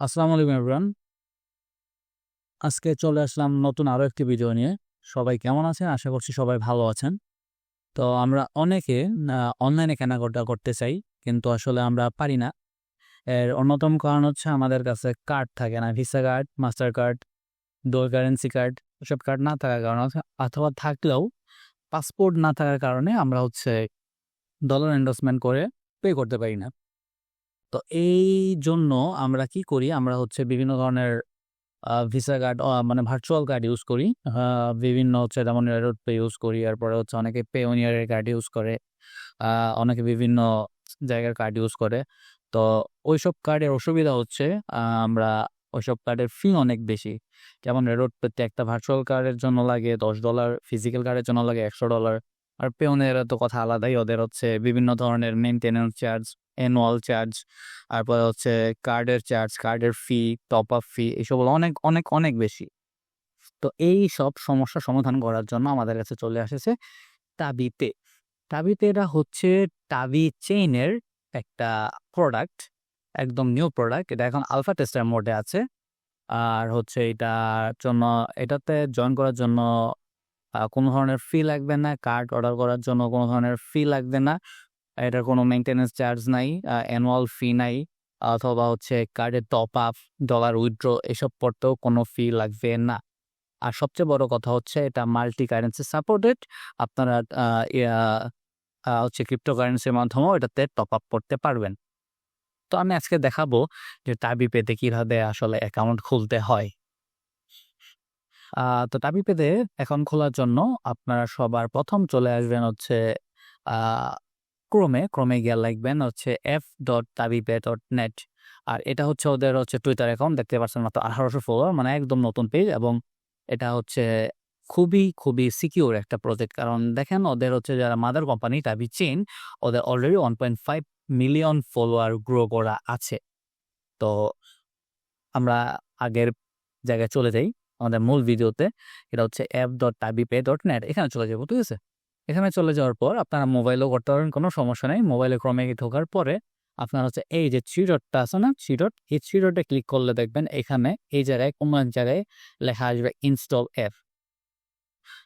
আসসালামু আলাইকুম এভরিওয়ান। আজকে চলে আসলাম নতুন আরো একটি ভিডিও নিয়ে। সবাই কেমন আছেন? আশা করছি সবাই ভালো আছেন। তো আমরা অনেকে অনলাইনে কেনাকাটা করতে চাই, কিন্তু আসলে আমরা পারি না। এর অন্যতম কারণ হচ্ছে আমাদের কাছে কার্ড থাকে না। Visa card, master card, dual currency card, এসব কার্ড না থাকার কারণে অথবা থাকলেও পাসপোর্ট না থাকার কারণে আমরা ডলার এন্ডোর্সমেন্ট করে পে করতে পারি না। তো এই জন্য আমরা কি করি? আমরা বিভিন্ন ধরনের ভিসা কার্ড মানে ভার্চুয়াল কার্ড ইউজ করি। বিভিন্ন যেমন এরোড পে ইউজ করি। এরপরে অনেকে পেওনিয়ার এর কার্ড ইউজ করে। অনেকে বিভিন্ন জায়গার কার্ড ইউজ করে। তো ওইসব কার্ডের অসুবিধা হচ্ছে আমরা ওইসব কার্ডের ফি অনেক বেশি। যেমন এরোড পেতে একটা ভার্চুয়াল কার্ডের জন্য লাগে $10, ফিজিক্যাল কার্ডের জন্য লাগে $100। আর পেওনিয়ার তো কথা আলাদাই। ওদের বিভিন্ন ধরনের মেইনটেন্যান্স চার্জ, অ্যানুয়াল চার্জ, তারপরে কার্ডের চার্জ, কার্ডের ফি, টপ আপ ফি, এসবগুলো অনেক অনেক অনেক বেশি। তো এই সব সমস্যার সমাধান করার জন্য আমাদের কাছে চলে এসেছে তাবিতে। তাবিতে এটা হচ্ছে তাবি চেইনের একটা প্রোডাক্ট, একদম নিউ প্রোডাক্ট। এটা এখন আলফা টেস্টের মোডে আছে। আর এটাতে জয়েন করার জন্য কোনো ধরনের ফি লাগবে না। কার্ড অর্ডার করার জন্য কোনো ধরনের ফি লাগবে না। এটার কোনো মেইনটেন্যান্স চার্জ নাই, অ্যানুয়াল ফি নাই, অথবা কার্ডের টপ আপ, ডলার উইথড্র এসব করতেও কোনো ফি লাগবে না। আর সবচেয়ে বড় কথা এটা মাল্টি কারেন্সি সাপোর্টেড। আপনারা ক্রিপ্টো কারেন্সির মাধ্যমেও এটাতে টপ আপ করতে পারবেন। তো আমি আজকে দেখাবো যে টাবিপেতে কিভাবে আসলে অ্যাকাউন্ট খুলতে হয়। তো টাবিপেতে অ্যাকাউন্ট খোলার জন্য আপনারা সবার প্রথম চলে আসবেন ক্রোমে গিয়ে লিখবেন f.tabipay.net। আর এটা ওদের টুইটার অ্যাকাউন্ট, দেখতে পাচ্ছেন মাত্র 1800 ফলোয়ার, মানে একদম নতুন পেজ। এবং এটা খুবই খুবই সিকিউর একটা প্রজেক্ট। কারণ দেখেন ওদের যারা মাদার কোম্পানি টাবি চেইন, ওদের অলরেডি 1.5 মিলিয়ন ফলোয়ার গ্রো করা আছে। তো আমরা আগের জায়গায় চলে যাই, আমাদের মূল ভিডিওতে। এটা f.tabipay.net, এখানে চলে যাবো। ঠিক আছে, এখানে চলে যাওয়ার পর আপনারা মোবাইলেও করতে পারবেন, কোনো সমস্যা নেই। মোবাইলে ক্রমে ঢোকার পরে আপনার এই যে থ্রি ডটটা আছে না, এই থ্রি ডটে ক্লিক করলে দেখবেন এখানে এই জায়গায় কোনো এক জায়গায় লেখা আসবে ইনস্টল অ্যাপ।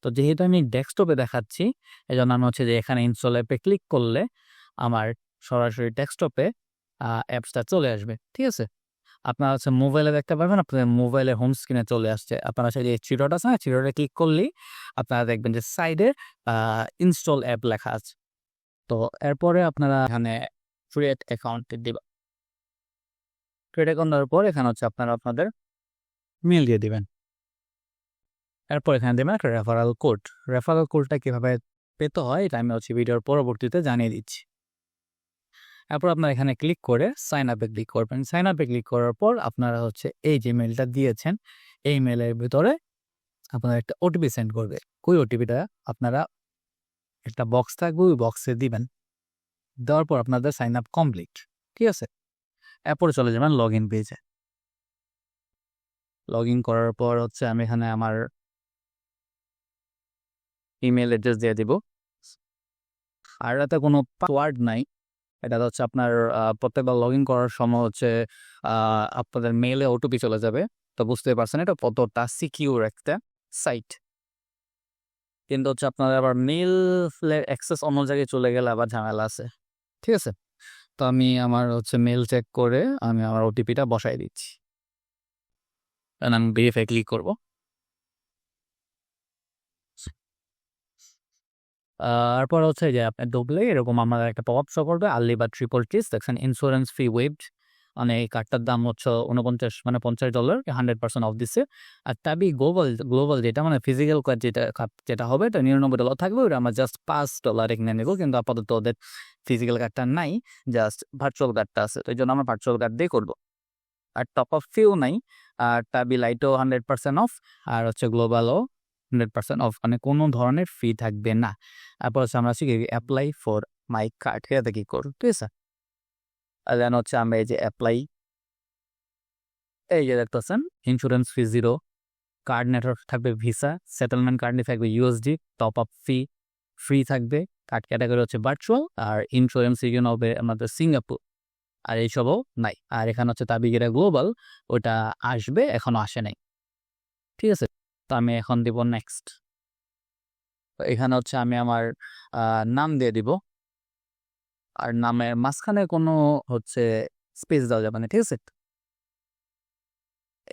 তো যেহেতু আমি ডেস্কটপে দেখাচ্ছি, এই জন্য আমি যে এখানে ইনস্টল অ্যাপে ক্লিক করলে আমার সরাসরি ডেস্কটপে অ্যাপসটা চলে আসবে। ঠিক আছে, আপনারা মোবাইলে দেখতে পারবেন, আপনাদের মোবাইলের হোম স্ক্রিনে চলে আসছে। আপনারা যে থ্রি ডট আছে না, থ্রি ডটে ক্লিক করলেই আপনারা দেখবেন যে সাইডে ইনস্টল অ্যাপ লেখা আছে। তো এরপরে আপনারা এখানে ক্রিয়েট অ্যাকাউন্ট দিবেন। ক্রিয়েট অ্যাকাউন্ট দেওয়ার পর এখানে আপনারা আপনাদের মেল দিয়ে দিবেন। এরপর এখানে দেবেন একটা রেফারেল কোড। রেফারেল কোডটা কিভাবে পেতে হয় এটা আমি ভিডিওর পরবর্তীতে জানিয়ে দিচ্ছি। এরপর আপনারা এখানে ক্লিক করে সাইন আপে ক্লিক করবেন। সাইন আপে ক্লিক করার পর আপনারা এই যে মেলটা দিয়েছেন, এই মেলের ভিতরে আপনারা একটা ওটিপি সেন্ড করবে। ওই ওটিপিটা আপনারা একটা বক্স থাকবে, ওই বক্সে দিবেন। দেওয়ার পর আপনাদের সাইন আপ কমপ্লিট। ঠিক আছে, এরপরে চলে যাবেন লগ ইন পেজে। লগ ইন করার পর আমি এখানে আমার ইমেল অ্যাড্রেস দিয়ে দিব। আর এতে কোনো পাসওয়ার্ড নাই। এটা আপনার প্রত্যেকবার লগ ইন করার সময় আপনাদের মেইলে ওটিপি চলে যাবে। তো বুঝতে পারছেন এটা কতটা সিকিউর একটা সাইট। কিন্তু আপনাদের আবার মেইলের অ্যাক্সেস অন্য জায়গায় চলে গেলে আবার ঝামেলা আছে। ঠিক আছে, তো আমি আমার মেইল চেক করে আমি আমার ওটিপিটা বসাই দিচ্ছি। আমি ভেরিফাই ক্লিক করব। তারপর যে আপনি ঢুকলে এরকম আমাদের একটা পপ আপ শো করবে, আর্লি বা ট্রিপল কিস, দেখছেন ইন্স্যুরেন্স ফি ওয়েভড। মানে এই কার্ডটার দাম $49, মানে $50 100% অফ দিচ্ছে। আর টাবি গ্লোবাল যেটা মানে ফিজিক্যাল কার্ড যেটা হবে এটা $99 থাকবে। ওটা আমরা জাস্ট $5 কিনে নেবো, কিন্তু আপাতত ওদের ফিজিক্যাল কার্ডটা নাই, জাস্ট ভার্চুয়াল কার্ডটা আছে। তো এই জন্য আমরা ভার্চুয়াল কার্ড দিয়ে করবো। আর টপ আপ ফিও নাই। আর টাবি লাইটও 100% অফ। আর গ্লোবালও 100% অফ, মানে কোনো ধরনের ফি থাকবে না। তারপর আমরা শিখি অ্যাপ্লাই ফর মাই কার্ড, এটাতে কি করব। ঠিক আছে, আর দেন আমরা এই যে অ্যাপ্লাই, এই যে দেখতেছেন ইন্স্যুরেন্স ফি 0, কার্ড নেটওয়ার্ক থাকবে ভিসা, সেটেলমেন্ট কার্ড নিয়ে থাকবে ইউএসডি, টপ আপ ফি ফ্রি থাকবে। কার্ড ক্যাটাগরি ভার্চুয়াল, আর ইন্স্যুরেন্স রিজন হবে আমাদের সিঙ্গাপুর। আর এইসবও নাই। আর এখানে হচ্ছে তাবিগেরা গ্লোবাল, ওটা আসবে, এখনো আসে নাই। ঠিক আছে? তো আমি এখন দিব নেক্সট। তো এখানে হচ্ছে আমি আমার নাম দিয়ে দিব। আর নামের মাঝখানে কোনো হচ্ছে স্পেস দেওয়া যাবে না। ঠিক আছে?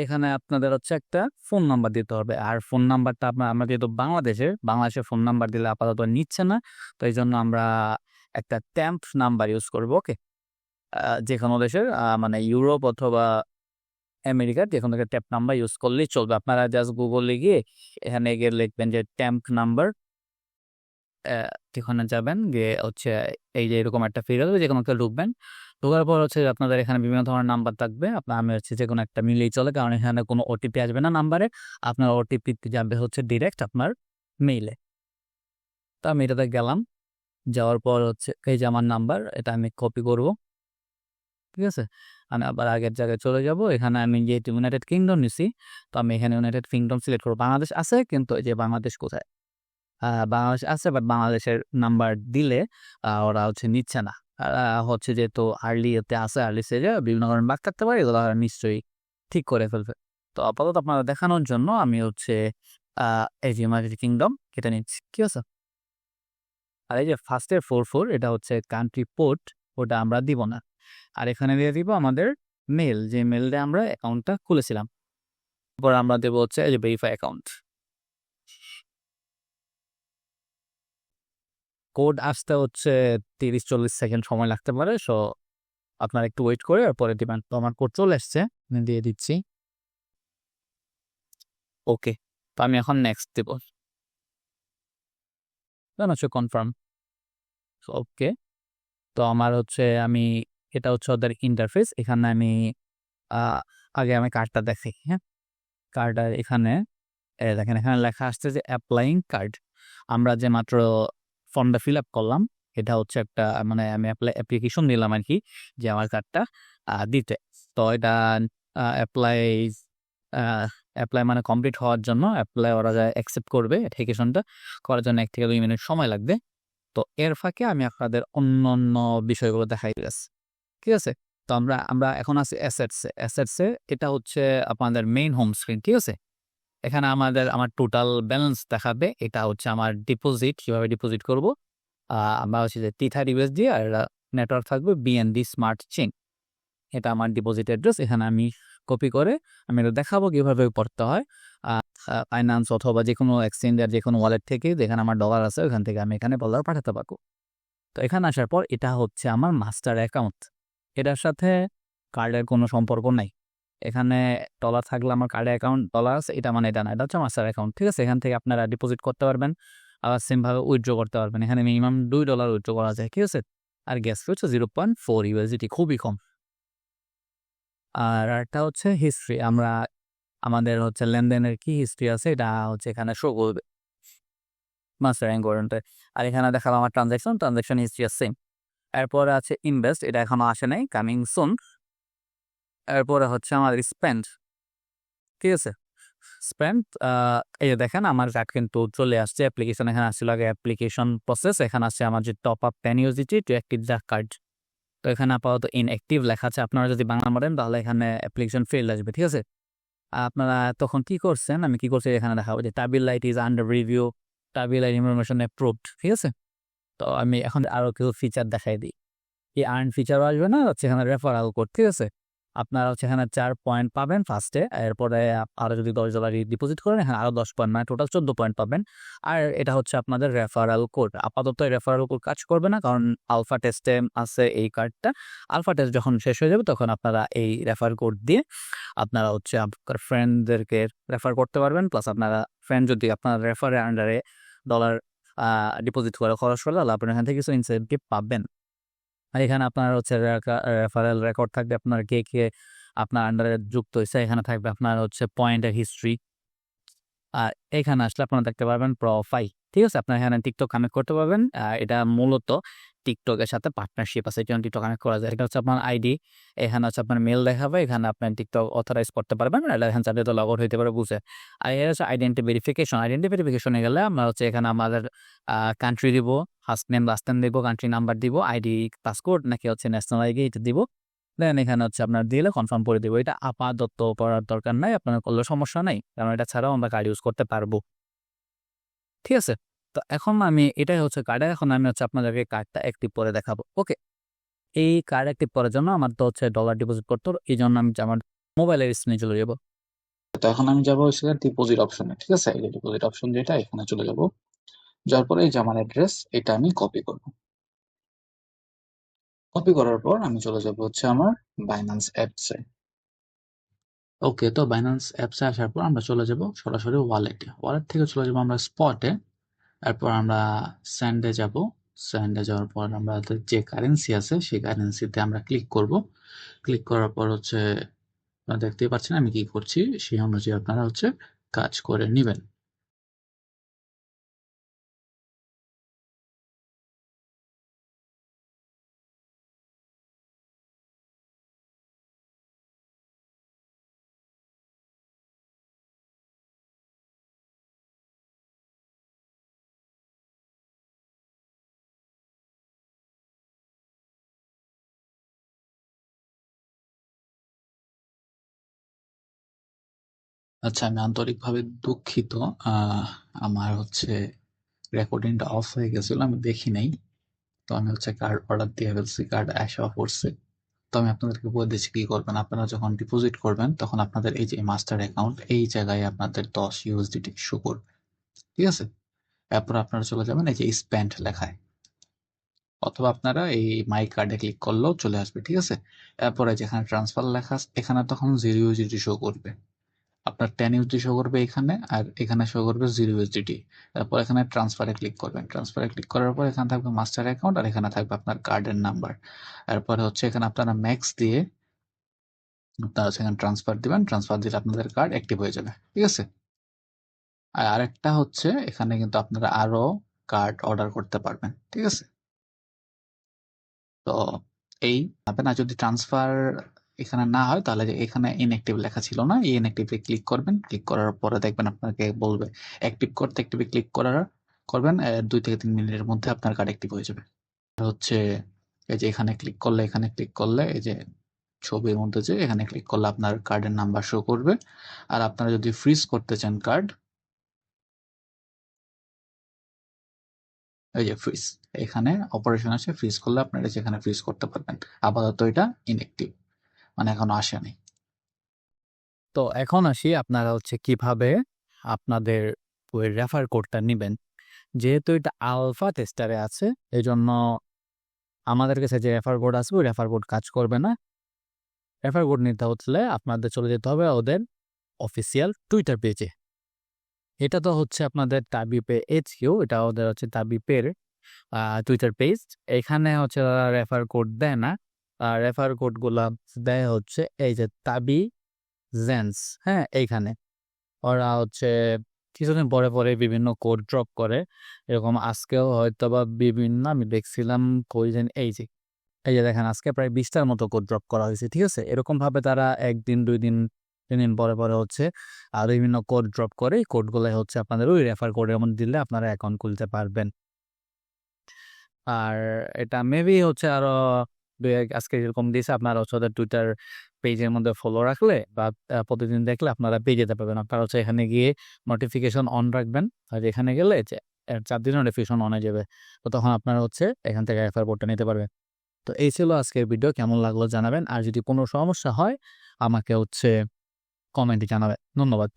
এখানে আপনাদের হচ্ছে একটা ফোন নাম্বার দিতে হবে। আর ফোন নাম্বারটা আমরা যেহেতু বাংলাদেশের ফোন নাম্বার দিলে আপাতত নিচ্ছে না। তো এইজন্য আমরা একটা ট্যাম্প নাম্বার ইউজ করব। ওকে? যেকোনো দেশের মানে ইউরোপ অথবা আমেরিকার যেকোনো একটা ট্যাম্প নাম্বার ইউজ করলেই চলবে। আপনারা জাস্ট গুগলে গিয়ে এখানে গিয়ে লিখবেন যে ট্যাম্প নাম্বার, যেখানে যাবেন গিয়ে হচ্ছে এই যে এরকম একটা ফিরে যাবে, যেকোনো একটা ঢুকবেন। ঢোকার পর হচ্ছে আপনাদের এখানে বিভিন্ন ধরনের নাম্বার থাকবে। আমি হচ্ছে যেকোনো একটা মিলেই চলে, কারণ এখানে কোনো ওটিপি আসবে না নাম্বারে। আপনার ওটিপি যাবে হচ্ছে ডিরেক্ট আপনার মেইলে। তো আমি এটাতে গেলাম। যাওয়ার পর হচ্ছে এই যে আমার নাম্বার, এটা আমি কপি করব। ঠিক আছে? আমি আবার আগের জায়গায় চলে যাব। এখানে আমি যেহেতু ইউনাইটেড কিংডম নিছি, তো আমি এখানে ইউনাইটেড কিংডম সিলেক্ট করব। বাংলাদেশ আছে, কিন্তু এই যে বাংলাদেশ কোথায়? বাংলাদেশ আছে, বাট বাংলাদেশের নাম্বার দিলে ওরা হচ্ছে নিচ্ছে না। হচ্ছে যেহেতু আর্লি এতে আছে, আর্লি স্টেজে বিভিন্ন ধরনের বাগ থাকতে পারে, এগুলো নিশ্চয়ই ঠিক করে ফেলবে। তো আপাতত আপনারা দেখানোর জন্য আমি হচ্ছে এই যে ইউনাইটেড কিংডম কেটে নিচ্ছি। ঠিক আছে? আর এই যে ফার্স্টের 44 এটা হচ্ছে কান্ট্রি পোর্ট, ওটা আমরা দিব না। আর এখানে দিয়ে দিব আমাদের মেল, যে মেলটা আমরা অ্যাকাউন্টটা খুলেছিলাম। তারপর আমরা দেবো হচ্ছে এই যে ভেরিফাই অ্যাকাউন্ট। কোড আসতে হচ্ছে 30-40 সেকেন্ড সময় লাগতে পারে। সো আপনারা একটু ওয়েট করে পরে দিবেন। তো আমার কোড চলে এসছে, আমি দিয়ে দিচ্ছি। ওকে, তো আমি এখন নেক্সট দেব। দেন হচ্ছে কনফার্ম। ওকে, তো আমার হচ্ছে এটা হচ্ছে ওদের ইন্টারফেস। এখানে আমি আগে আমি কার্ডটা দেখি। হ্যাঁ, কার্ডের এখানে দেখেন, এখানে লেখা আসছে যে অ্যাপ্লাইং কার্ড। আমরা যে মাত্র ফর্মটা ফিল আপ করলাম, এটা হচ্ছে একটা মানে আমি অ্যাপ্লিকেশন দিলাম আর কি, যে আমার কার্ডটা দিতে। তো এটা অ্যাপ্লাই অ্যাপ্লাই মানে কমপ্লিট হওয়ার জন্য, অ্যাপ্লাই ওরা যা অ্যাকসেপ্ট করবে অ্যাপ্লিকেশনটা করার জন্য 1 থেকে 2 মিনিট সময় লাগবে। তো এর ফাঁকে আমি আপনাদের অন্য বিষয়গুলো দেখাই দিয়েছি। ঠিক আছে? তো আমরা এখন আছি অ্যাসেটসে। এটা হচ্ছে আপনাদের মেইন হোম স্ক্রিন। ঠিক আছে? এখানে আমার টোটাল ব্যালেন্স দেখাবে। এটা হচ্ছে আমার ডিপোজিট, কিভাবে ডিপোজিট করব। আমরা হচ্ছে যে T30 USD, আর নেটওয়ার্ক থাকবে BNB স্মার্ট চেইন। এটা আমার ডিপোজিট অ্যাড্রেস। এখানে আমি কপি করে আমি এটা দেখাবো কিভাবে করতে হয়। ফাইন্যান্স অথবা যেকোনো এক্সচেঞ্জের যেকোনো ওয়ালেট থেকে যেখানে আমার ডলার আছে, ওখান থেকে আমি এখানে ডলার পাঠাতে পারবো। তো এখানে আসার পর এটা হচ্ছে আমার মাস্টার অ্যাকাউন্ট। এটার সাথে কার্ডের কোনো সম্পর্ক নাই। এখানে ডলার থাকলে আমার কার্ডে অ্যাকাউন্ট ডলার আছে, এটা মানে এটা না, এটা হচ্ছে মাস্টার অ্যাকাউন্ট। ঠিক আছে? এখান থেকে আপনারা ডিপোজিট করতে পারবেন, আবার সেমভাবে উইথড্র করতে পারবেন। এখানে মিনিমাম $2 উইথড্র করা যায়। ঠিক আছে? আর গ্যাস ফি হচ্ছে 0.4 USDT, খুবই কম। আর একটা হচ্ছে হিস্ট্রি, আমাদের হচ্ছে লেনদেনের কি হিস্ট্রি আছে, এটা হচ্ছে এখানে শো করবে মাস্টার অ্যাকাউন্টে। আর এখানে দেখালাম আমার ট্রানজাকশন হিস্ট্রি আছে সেম। এরপরে আছে ইনভেস্ট, এটা এখনো আসে নাই, কামিং সুন। এরপরে হচ্ছে আমার স্পেন্ড। ঠিক আছে? স্পেন্ড, এই যে দেখেন আমার কার্ড কিন্তু চলে আসছে। অ্যাপ্লিকেশন এখানে আসছিল আগে, অ্যাপ্লিকেশন প্রসেস। এখানে আসছে আমার যে top up 10 USDT to active the card. তো এখানে আপাতত ইনঅ্যাক্টিভ লেখা আছে। আপনারা যদি বাংলা মারেন তাহলে এখানে অ্যাপ্লিকেশন ফেল আসবে। ঠিক আছে? আপনারা তখন কি করছেন, আমি কি করছি এখানে দেখাবো যে table light is under review, table light information approved. ঠিক আছে? তো আমি এখন আরো কিছু ফিচার দেখাই দিই। এই আর্ন ফিচারও আসবে না, হচ্ছে এখানে রেফারাল কোড। ঠিক আছে? আপনারা হচ্ছে এখানে 4 পয়েন্ট পাবেন ফার্স্টে। এরপরে আরো যদি $10 ডিপোজিট করেন, এখানে আরো 10 পয়েন্ট, মানে টোটাল 14 পয়েন্ট পাবেন। আর এটা হচ্ছে আপনাদের রেফারাল কোড। আপাতত এই রেফারাল কোড কাজ করবে না, কারণ আলফা টেস্টে আছে এই কার্ডটা। আলফা টেস্ট যখন শেষ হয়ে যাবে, তখন আপনারা এই রেফার কোড দিয়ে আপনারা হচ্ছে আপনার ফ্রেন্ডদেরকে রেফার করতে পারবেন। প্লাস আপনারা ফ্রেন্ড যদি আপনার রেফারের আন্ডারে ডলার ডিপোজিট করে খরচ করলে, তাহলে আপনার এখান থেকে কিছু ইনসেন্টিভ পাবেন। আর এখানে আপনার হচ্ছে রেফারেল রেকর্ড থাকবে, আপনার কে আপনার আন্ডারে যুক্ত হয়েছে। এখানে থাকবে আপনার হচ্ছে পয়েন্টের হিস্ট্রি। আর এখানে আসলে আপনারা দেখতে পারবেন প্রোফাইল। ঠিক আছে? আপনার এখানে টিকটক কানেক্ট করতে পারবেন। এটা মূলত টিকটকের সাথে পার্টনারশিপ আছে, এটা টিকটক কানেক্ট করা যায়। এটা হচ্ছে আপনার আইডি, এখানে হচ্ছে আপনার মেল দেখাবে, এখানে আপনার টিকটক অথরাইজ করতে পারবেন। এটা এখানে চাইলে তো লগ আউট হইতে পারে, বুঝে। আর এটা হচ্ছে আইডেন্টি ভেরিফিকেশনে গেলে আমরা হচ্ছে এখানে আমাদের কান্ট্রি দিব, ফার্স্ট নেম লাস্ট নেম দিব, কান্ট্রি নাম্বার দিব, আইডি পাসপোর্ট নাকি হচ্ছে ন্যাশনাল আইডি, এটা দিব। দেন এখানে হচ্ছে আপনার দিলে কনফার্ম করে দিব। এটা আপাতত করার দরকার নাই, আপনার করলে সমস্যা নাই, কারণ এটা ছাড়াও আমরা কার্ড ইউজ করতে পারবো। ঠিক আছে? তো এখন আমি এটাই হচ্ছে কার্ড, এখন আমি হচ্ছে আপনাদেরকে কার্ডটা অ্যাক্টিভ করে দেখাবো। ওকে, এই কার্ড অ্যাক্টিভ করার জন্য আমার তো হচ্ছে ডলার ডিপোজিট করতে হবে, এই জন্য আমি আমার মোবাইলের স্ক্রিনে চলে যাবো। তো এখন আমি যাবো সেখানে ডিপোজিট অপশনে, ঠিক আছে? এই যে ডিপোজিট অপশন যেটা, এখানে চলে যাব। যাওয়ার পরে এই যে আমার অ্যাড্রেস, এটা আমি কপি করব। কপি করার পর আমি চলে যাব হচ্ছে আমার বাইন্যান্স অ্যাপসে। ওকে, তো বাইন্যান্স অ্যাপসে আসার পর আমরা চলে যাব সরাসরি ওয়ালেটে। ওয়ালেট থেকে চলে যাব আমরা স্পটে। এরপর আমরা স্যান্ডে যাব। স্যান্ডে যাওয়ার পর আমাদের যে কারেন্সি আছে সেই কারেন্সিতে আমরা ক্লিক করব। ক্লিক করার পর হচ্ছে আপনারা দেখতেই পাচ্ছেন আমি কি করছি, সেই অনুযায়ী আপনারা হচ্ছে কাজ করে নিবেন। আচ্ছা, আমি আন্তরিকভাবে দুঃখিত। আহ আমার হচ্ছে রেকর্ডিংটা অফ হয়ে গেছিল, আমি দেখি নাই। তো আমি হচ্ছে কার্ড অর্ডার দিয়ে ফেলছি, কার্ড আসা পড়ছে। তো আমি আপনাদেরকে বলে দিচ্ছি কি করবেন। আপনারা যখন ডিপোজিট করবেন তখন আপনাদের এই যে মাস্টার অ্যাকাউন্ট, এই জায়গায় আপনাদের 10 ইউএসডিটি শো করবে, ঠিক আছে? এরপর আপনারা চলে যাবেন এই যে স্পেন্ড লেখায়, অথবা আপনারা এই মাই কার্ডে ক্লিক করলেও চলে আসবে, ঠিক আছে? এরপরে যেখানে ট্রান্সফার লেখা আছে, এখানে তখন 0 ইউএসডিটি শো করবে। আপনার 10 ইউএসডি শো করবে এখানে, আর এখানে শো করবে 0 ইউএসডিটি। তারপর এখানে ট্রান্সফারে ক্লিক করবেন। ট্রান্সফারে ক্লিক করার পর এখানে থাকবে মাস্টার অ্যাকাউন্ট, আর এখানে থাকবে আপনার কার্ডের নাম্বার। এরপরে হচ্ছে এখানে আপনারা ম্যাক্স দিয়ে আপনারা সেখানে ট্রান্সফার দিবেন। ট্রান্সফার দিলে আপনাদের কার্ড অ্যাক্টিভ হয়ে যাবে, ঠিক আছে? আর আরেকটা হচ্ছে এখানে কিন্তু আপনারা আরো কার্ড অর্ডার করতে পারবেন, ঠিক আছে? তো এই হবে না, যদি ট্রান্সফার এখানে না হয় তাহলে যে এখানে ইনঅ্যাক্টিভ লেখা ছিল না, এই ইনঅ্যাক্টিভে ক্লিক করবেন। ক্লিক করার পরে দেখবেন আপনাকে বলবে অ্যাক্টিভ করতে, অ্যাক্টিভে ক্লিক করবেন 2 থেকে 3 মিনিটের মধ্যে আপনার কার্ড অ্যাক্টিভ হয়ে যাবে। হচ্ছে এই যে এখানে ক্লিক করলে, এখানে ক্লিক করলে এই যে ছবির মধ্যে যে এখানে ক্লিক করলে আপনার কার্ডের নাম্বার শো করবে। আর আপনারা যদি ফ্রিজ করতে চান কার্ড, এই যে ফ্রিজ, এখানে অপারেশন আছে, ফ্রিজ করলে আপনারা যেখানে ফ্রিজ করতে পারবেন। আপাতত এটা ইনঅ্যাক্টিভ, মানে এখনো আসেনি। তো এখন আসি আপনারা হচ্ছে কিভাবে আপনাদের ওই রেফার কোডটা নিবেন। যেহেতু এটা আলফা টেস্টারে আছে, এই জন্য আমাদের কাছে যে রেফার কোড আছে ওই রেফার কোড কাজ করবে না। রেফার কোড নিতে হলে আপনাদের চলে যেতে হবে ওদের অফিসিয়াল টুইটার পেজে। এটা তো হচ্ছে আপনাদের তাবি পে এইচকিউ, এটা ওদের হচ্ছে তাবি পের টুইটার পেজ। এখানে হচ্ছে রেফার কোড দেয় না, রেফার কোডগুলা দেয় হচ্ছে এই যে তাবি জেন্স। হ্যাঁ, এইখানে ওরা হচ্ছে কিছুদিন পরে পরে বিভিন্ন কোড ড্রপ করে। এরকম আজকেও হয়তো বা বিভিন্ন আমি দেখছিলাম কই যেন এই যে দেখেন আজকে প্রায় 20টার মতো কোড ড্রপ করা হয়েছে, ঠিক আছে? এরকম ভাবে তারা 1 দিন 2 দিন 3 দিন পরে পরে হচ্ছে আর বিভিন্ন কোড ড্রপ করে। এই কোডগুলো হচ্ছে আপনাদের ওই রেফার কোডের মধ্যে দিলে আপনারা অ্যাকাউন্ট খুলতে পারবেন। আর এটা মেবি হচ্ছে আরো আজকে যেরকম দিয়েছে আপনারা হচ্ছে ওদের টুইটার পেজের মধ্যে ফলো রাখলে বা প্রতিদিন দেখলে আপনারা পেয়ে যেতে পারবেন। আপনারা হচ্ছে এখানে গিয়ে নোটিফিকেশন অন রাখবেন, আর এখানে গেলে যে 4 দিন নোটিফিকেশন অন হয়ে যাবে। তো তখন আপনারা হচ্ছে এখান থেকে রেফার কোডটা নিতে পারবেন। তো এই ছিল আজকের ভিডিও, কেমন লাগলো জানাবেন। আর যদি কোনো সমস্যা হয় আমাকে হচ্ছে কমেন্টে জানাবেন। ধন্যবাদ।